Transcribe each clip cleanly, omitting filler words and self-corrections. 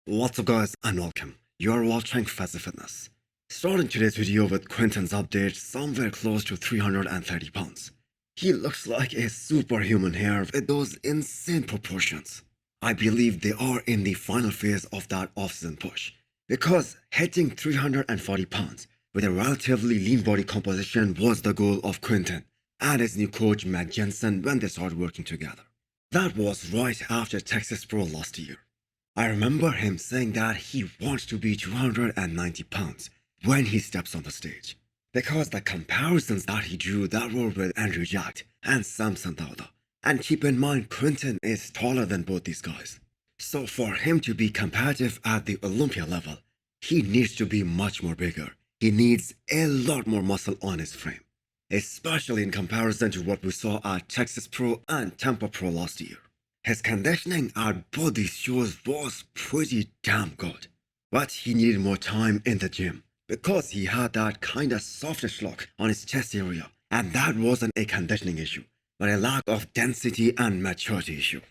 What's up guys and welcome. You're watching Fazi Fitness. Starting today's video with Quinton's update somewhere close to 330 pounds. He looks like a superhuman here with those insane proportions. I believe they are in the final phase of that off-season push because hitting 340 pounds with a relatively lean body composition was the goal of Quinton and his new coach Matt Jensen when they started working together. That was right after Texas Pro last year. I remember him saying that he wants to be 290 pounds when he steps on the stage. Because the comparisons that he drew that were with Andrew Jack and Sam Santauda. And keep in mind, Quinton is taller than both these guys. So for him to be competitive at the Olympia level, he needs to be much more bigger. He needs a lot more muscle on his frame. Especially in comparison to what we saw at Texas Pro and Tampa Pro last year. His conditioning at both these shows was pretty damn good. But he needed more time in the gym because he had that kinda softish look on his chest area, and that wasn't a conditioning issue, but a lack of density and maturity issue.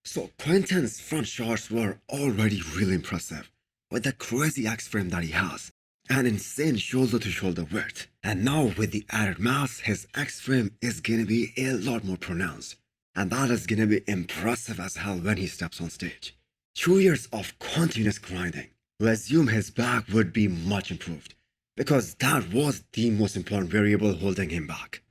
So Quinton's front shots were already really impressive, with the crazy X-frame that he has, an insane shoulder-to-shoulder width, and now with the added mass, his X-frame is gonna be a lot more pronounced. And that is gonna be impressive as hell when he steps on stage. 2 years of continuous grinding. We assume his back would be much improved, because that was the most important variable holding him back.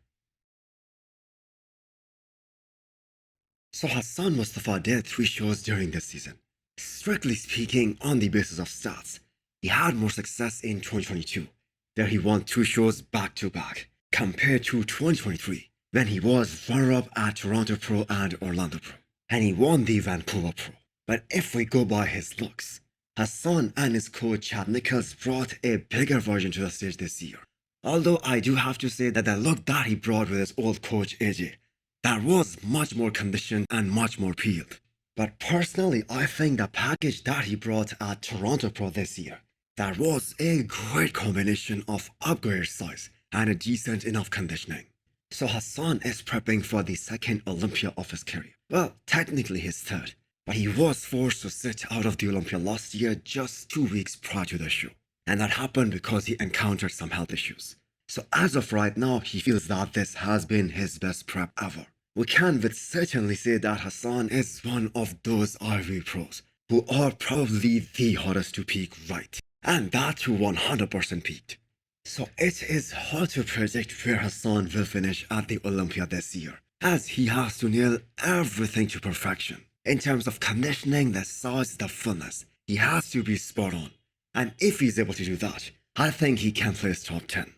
So Hassan Mostafa did 3 shows during this season. Strictly speaking, on the basis of stats, he had more success in 2022, where he won 2 shows back to back, compared to 2023. When he was runner-up at Toronto Pro and Orlando Pro, and he won the Vancouver Pro. But if we go by his looks, Hassan and his coach Chad Nichols brought a bigger version to the stage this year. Although I do have to say that the look that he brought with his old coach AJ, that was much more conditioned and much more peeled. But personally, I think the package that he brought at Toronto Pro this year, that was a great combination of upgraded size and a decent enough conditioning. So Hassan is prepping for the second Olympia of his career. Well, technically his third, but he was forced to sit out of the Olympia last year just 2 weeks prior to the show. And that happened because he encountered some health issues. So as of right now, he feels that this has been his best prep ever. We can with certainty say that Hassan is one of those RV pros who are probably the hottest to peak right. And that too 100% peaked. So it is hard to predict where Hassan will finish at the Olympia this year, as he has to nail everything to perfection. In terms of conditioning, the size, the fullness, he has to be spot on. And if he's able to do that, I think he can place top 10.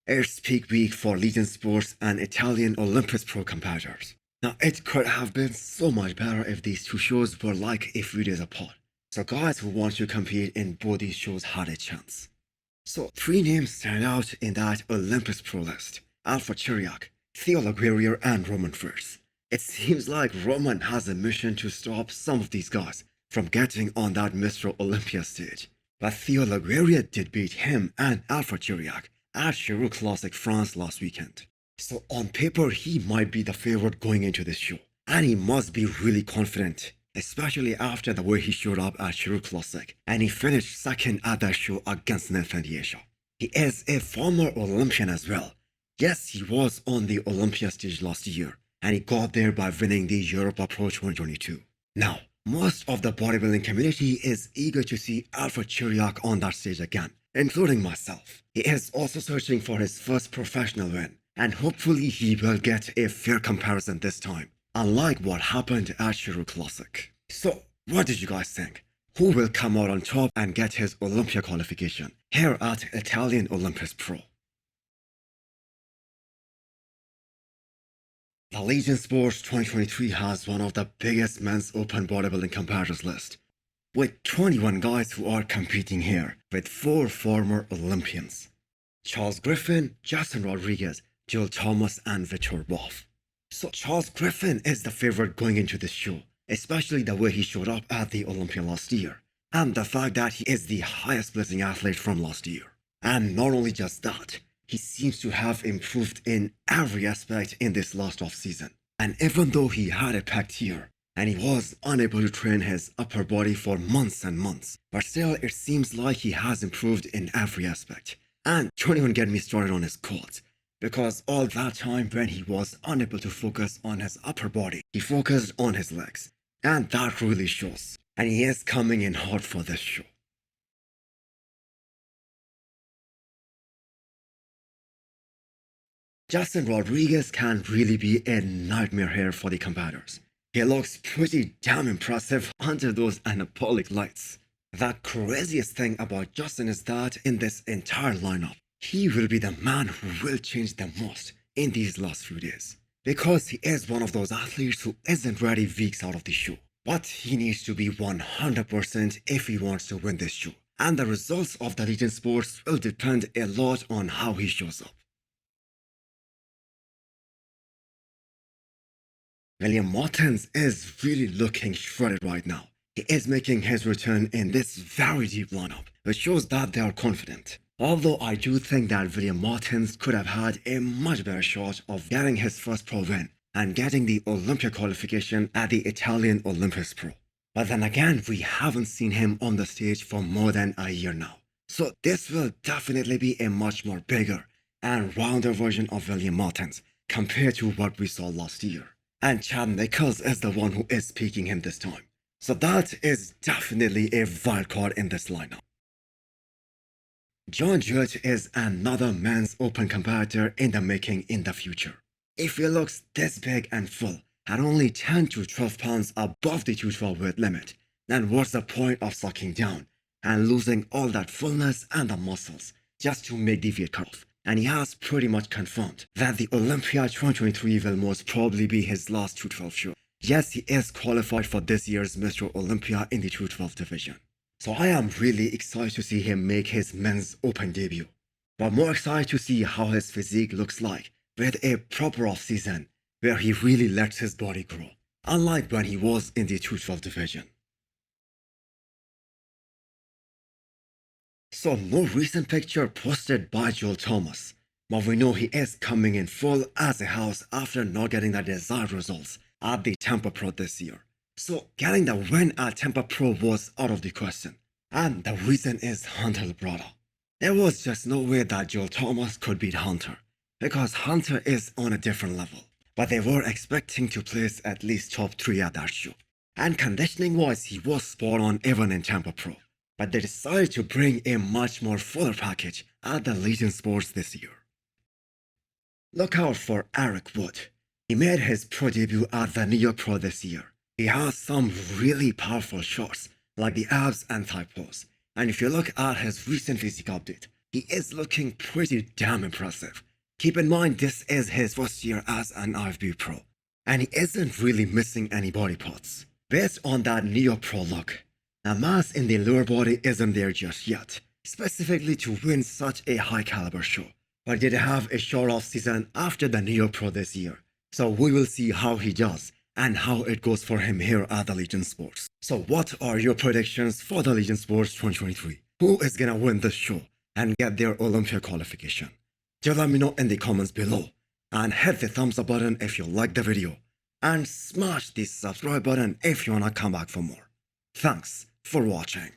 It's peak week for Legion Sports and Italian Olympus Pro competitors. Now it could have been so much better if these 2 shows were like a few days apart. So guys who want to compete in both these shows had a chance. So 3 names stand out in that Olympus Pro list: Alpha Chiriac, Theo Laguerriere and Roman Fierce. It seems like Roman has a mission to stop some of these guys from getting on that Mr. Olympia stage. But Theo Laguerriere did beat him and Alpha Chiriac at Chirou Classic France last weekend. So on paper he might be the favorite going into this show. And he must be really confident, especially after the way he showed up at Chirou Classic, and he finished second at that show against Nathan Diasha. He is a former Olympian as well. Yes, he was on the Olympia stage last year, and he got there by winning the Europa Pro 2022. Now, most of the bodybuilding community is eager to see Alpha Chiriac on that stage again, including myself. He is also searching for his first professional win, and hopefully he will get a fair comparison this time, unlike what happened at Chirou Classic. So, what did you guys think? Who will come out on top and get his Olympia qualification here at Italian Olympus Pro? The Legion Sports 2023 has one of the biggest men's open bodybuilding competitors list, with 21 guys who are competing here, with 4 former Olympians: Charles Griffin, Justin Rodriguez, Joel Thomas and Victor Boff. So Charles Griffin is the favorite going into this show, especially the way he showed up at the Olympia last year, and the fact that he is the highest placing athlete from last year. And not only just that, he seems to have improved in every aspect in this last off season. And even though he had a packed year, and he was unable to train his upper body for months and months. But still, it seems like he has improved in every aspect. And don't even get me started on his quads, because all that time when he was unable to focus on his upper body, he focused on his legs. And that really shows. And he is coming in hot for this show. Justin Rodriguez can really be a nightmare here for the competitors. He looks pretty damn impressive under those anabolic lights. The craziest thing about Justin is that in this entire lineup, he will be the man who will change the most in these last few days. Because he is one of those athletes who isn't ready weeks out of the show. But he needs to be 100% if he wants to win this show. And the results of the Legion Sports will depend a lot on how he shows up. William Martins is really looking shredded right now. He is making his return in this very deep lineup, which shows that they are confident. Although I do think that William Martins could have had a much better shot of getting his first pro win and getting the Olympia qualification at the Italian Olympus Pro. But then again, we haven't seen him on the stage for more than a year now. So this will definitely be a much more bigger and rounder version of William Martins compared to what we saw last year. And Chad Nichols is the one who is peaking him this time. So that is definitely a wild card in this lineup. John Jewett is another men's open competitor in the making in the future. If he looks this big and full, at only 10 to 12 pounds above the 212 weight limit, then what's the point of sucking down and losing all that fullness and the muscles just to make the weight cutoff? And he has pretty much confirmed that the Olympia 2023 will most probably be his last 212 show. Yes, he is qualified for this year's Mr. Olympia in the 212 division. So I am really excited to see him make his men's open debut. But more excited to see how his physique looks like with a proper off-season where he really lets his body grow, unlike when he was in the 212 division. So no recent picture posted by Joel Thomas, but we know he is coming in full as a house after not getting the desired results at the Tampa Pro this year. So getting the win at Tampa Pro was out of the question, and the reason is Hunter Labrada. There was just no way that Joel Thomas could beat Hunter, because Hunter is on a different level, but they were expecting to place at least top 3 at that show. And conditioning wise, he was spot on even in Tampa Pro. But they decided to bring a much more fuller package at the Legion Sports this year. Look out for Eric Wood. He made his pro debut at the New York Pro this year. He has some really powerful shots, like the abs and thigh pose. And if you look at his recent physique update, he is looking pretty damn impressive. Keep in mind, this is his first year as an IFB Pro, and he isn't really missing any body parts. Based on that New York Pro look, the mass in the lower body isn't there just yet, specifically to win such a high caliber show. But did have a short off season after the New York Pro this year, so we will see how he does and how it goes for him here at the Legion Sports. So what are your predictions for the Legion Sports 2023? Who is gonna win this show and get their Olympia qualification? Do let me know in the comments below, and hit the thumbs up button if you like the video, and smash the subscribe button if you wanna come back for more. Thanks for watching.